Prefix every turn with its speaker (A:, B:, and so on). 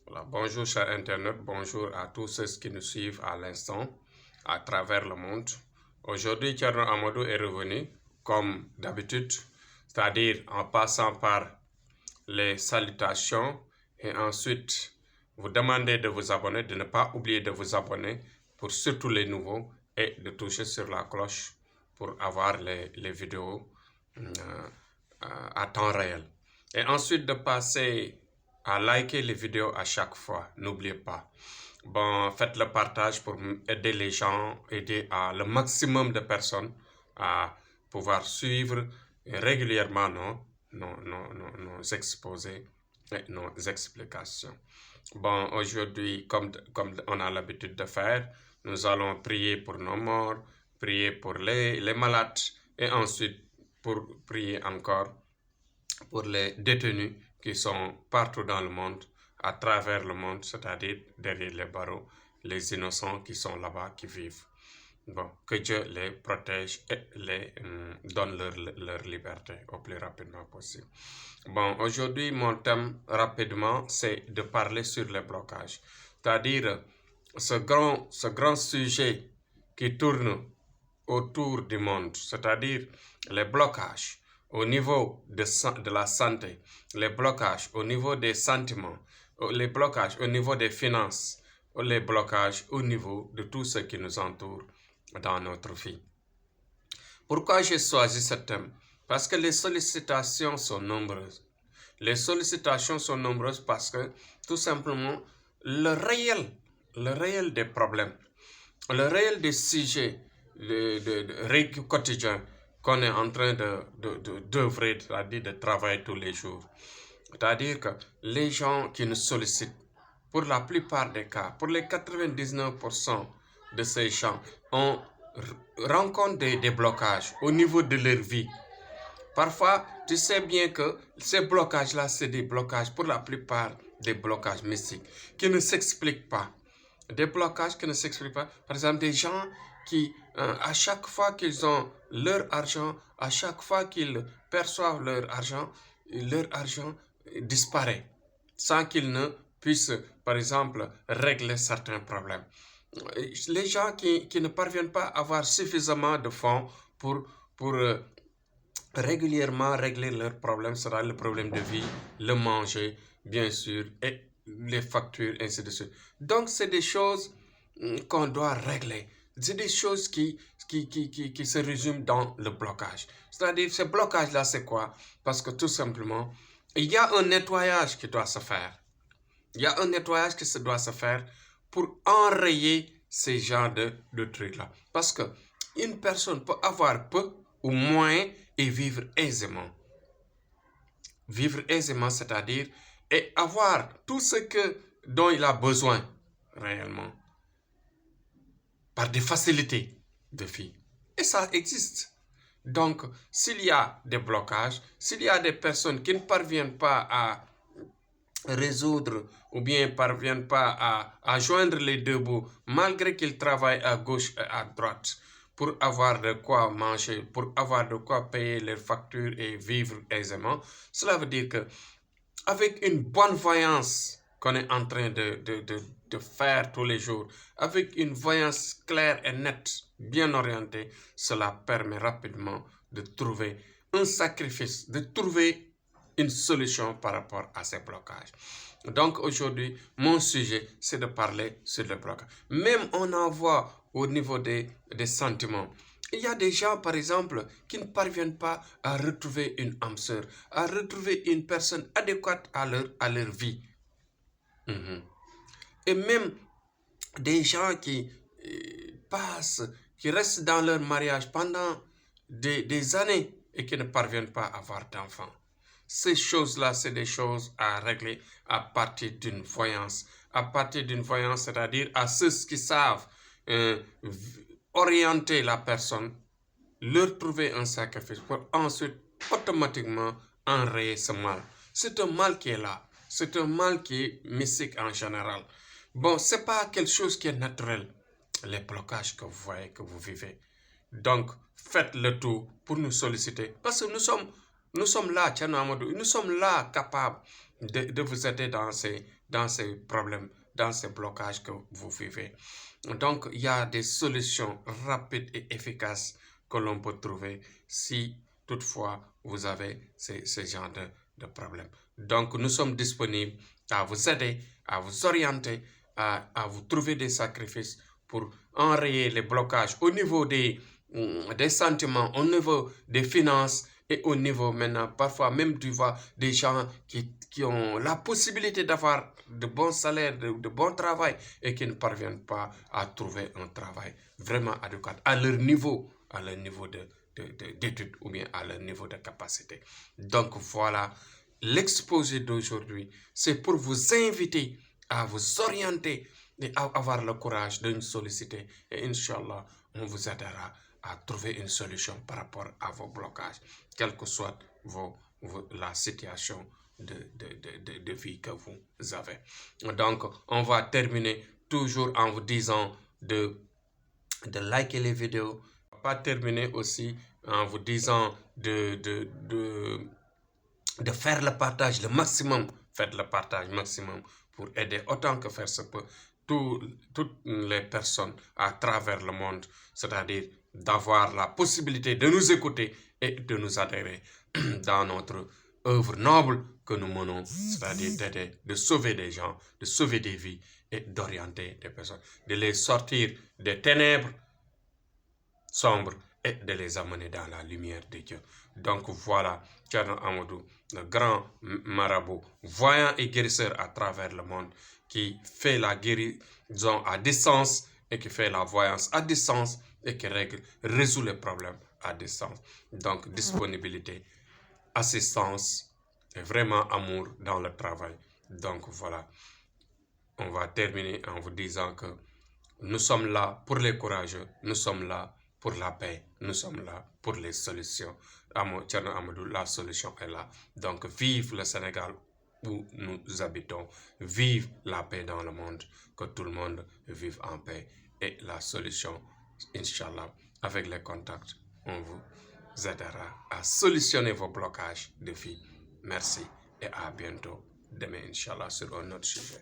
A: Voilà. Bonjour chers internautes, bonjour à tous ceux qui nous suivent à l'instant à travers le monde. Aujourd'hui, Thierno Amadou est revenu comme d'habitude, c'est-à-dire en passant par les salutations et ensuite vous demander de vous abonner, de ne pas oublier de vous abonner pour surtout les nouveaux et de toucher sur la cloche pour avoir les vidéos à temps réel. Et ensuite de passer à liker les vidéos à chaque fois, n'oubliez pas. Bon, faites le partage pour aider les gens, aider le maximum de personnes à pouvoir suivre régulièrement nos exposés et nos explications. Bon, aujourd'hui, comme on a l'habitude de faire, nous allons prier pour nos morts, prier pour les malades et ensuite pour prier encore pour les détenus qui sont partout dans le monde, à travers le monde, c'est-à-dire derrière les barreaux, les innocents qui sont là-bas, qui vivent. Bon, que Dieu les protège et les donne leur liberté au plus rapidement possible. Bon, aujourd'hui, mon thème, rapidement, c'est de parler sur les blocages. C'est-à-dire, ce grand sujet qui tourne autour du monde, c'est-à-dire les blocages au niveau de la santé, les blocages au niveau des sentiments, les blocages au niveau des finances, les blocages au niveau de tout ce qui nous entoure dans notre vie. Pourquoi j'ai choisi ce thème? Parce que les sollicitations sont nombreuses. Les sollicitations sont nombreuses parce que, tout simplement, le réel des problèmes, le réel des sujets de quotidien qu'on est en train d'œuvrer, c'est-à-dire de travailler tous les jours. C'est-à-dire que les gens qui nous sollicitent, pour la plupart des cas, pour les 99% de ces gens, on rencontre des blocages au niveau de leur vie. Parfois, tu sais bien que ces blocages-là, c'est des blocages, pour la plupart, des blocages mystiques, qui ne s'expliquent pas. Des blocages qui ne s'expliquent pas. Par exemple, des gens qui, à chaque fois qu'ils ont leur argent, à chaque fois qu'ils perçoivent leur argent disparaît, sans qu'ils ne puissent, par exemple, régler certains problèmes. Les gens qui ne parviennent pas à avoir suffisamment de fonds pour régulièrement régler leurs problèmes, sera le problème de vie, le manger, bien sûr, et les factures, ainsi de suite. Donc, c'est des choses qu'on doit régler. C'est des choses qui se résument dans le blocage. C'est-à-dire, ce blocage-là, c'est quoi? Parce que tout simplement, il y a un nettoyage qui doit se faire. Il y a un nettoyage qui doit se faire pour enrayer ces genres de trucs-là. Parce que une personne peut avoir peu ou moins et vivre aisément. Vivre aisément, c'est-à-dire et avoir tout ce dont il a besoin réellement par des facilités de vie. Et ça existe. Donc, s'il y a des blocages, s'il y a des personnes qui ne parviennent pas à résoudre ou bien ne parviennent pas à joindre les deux bouts, malgré qu'ils travaillent à gauche et à droite, pour avoir de quoi manger, pour avoir de quoi payer leurs factures et vivre aisément, cela veut dire que avec une bonne voyance qu'on est en train de faire tous les jours, avec une voyance claire et nette, bien orientée, cela permet rapidement de trouver un sacrifice, de trouver une solution par rapport à ces blocages. Donc aujourd'hui, mon sujet, c'est de parler sur le blocage. Même on en voit au niveau des sentiments. Il y a des gens, par exemple, qui ne parviennent pas à retrouver une âme sœur, à retrouver une personne adéquate à leur vie. Et même des gens qui qui restent dans leur mariage pendant des années et qui ne parviennent pas à avoir d'enfants. Ces choses-là, c'est des choses à régler à partir d'une voyance. À partir d'une voyance, c'est-à-dire à ceux qui savent orienter la personne, leur trouver un sacrifice pour ensuite automatiquement enrayer ce mal. C'est un mal qui est là. C'est un mal qui est mystique en général. Bon, c'est pas quelque chose qui est naturel. Les blocages que vous voyez, que vous vivez. Donc, faites le tout pour nous solliciter. Parce que nous sommes là, Thierno Amadou, nous sommes là capables de vous aider dans ces dans ces problèmes, dans ces blocages que vous vivez. Donc, il y a des solutions rapides et efficaces que l'on peut trouver si toutefois vous avez ce genre de problèmes. Donc, nous sommes disponibles à vous aider, à vous orienter, à vous trouver des sacrifices pour enrayer les blocages au niveau des sentiments, au niveau des finances et au niveau maintenant, parfois même tu vois des gens qui ont la possibilité d'avoir de bons salaires, de bon travail et qui ne parviennent pas à trouver un travail vraiment adéquat à leur niveau d'études ou bien à leur niveau de capacité. Donc voilà, l'exposé d'aujourd'hui, c'est pour vous inviter à vous orienter et à avoir le courage de nous solliciter. Et Inch'Allah, on vous aidera à trouver une solution par rapport à vos blocages, quelle que soit la situation de vie que vous avez. Donc, on va terminer toujours en vous disant de liker les vidéos. On va pas terminer aussi en vous disant de faire le partage le maximum. Faites le partage maximum pour aider autant que faire se peut toutes les personnes à travers le monde, c'est-à-dire d'avoir la possibilité de nous écouter et de nous adhérer dans notre œuvre noble que nous menons, c'est-à-dire d'aider, de sauver des gens, de sauver des vies et d'orienter des personnes, de les sortir des ténèbres sombres et de les amener dans la lumière de Dieu. Donc voilà, Thierno Amadou, le grand marabout, voyant et guérisseur à travers le monde, qui fait la guérison à distance et qui fait la voyance à distance et qui résout les problèmes à distance. Donc disponibilité, assistance et vraiment amour dans le travail. Donc voilà, on va terminer en vous disant que nous sommes là pour les courageux, nous sommes là pour la paix, nous sommes là pour les solutions. Thierno Amadou, la solution est là. Donc vive le Sénégal où nous habitons, vive la paix dans le monde, que tout le monde vive en paix. Et la solution, Inch'Allah, avec les contacts, on vous aidera à solutionner vos blocages de vie. Merci et à bientôt demain, Inch'Allah, sur un autre sujet.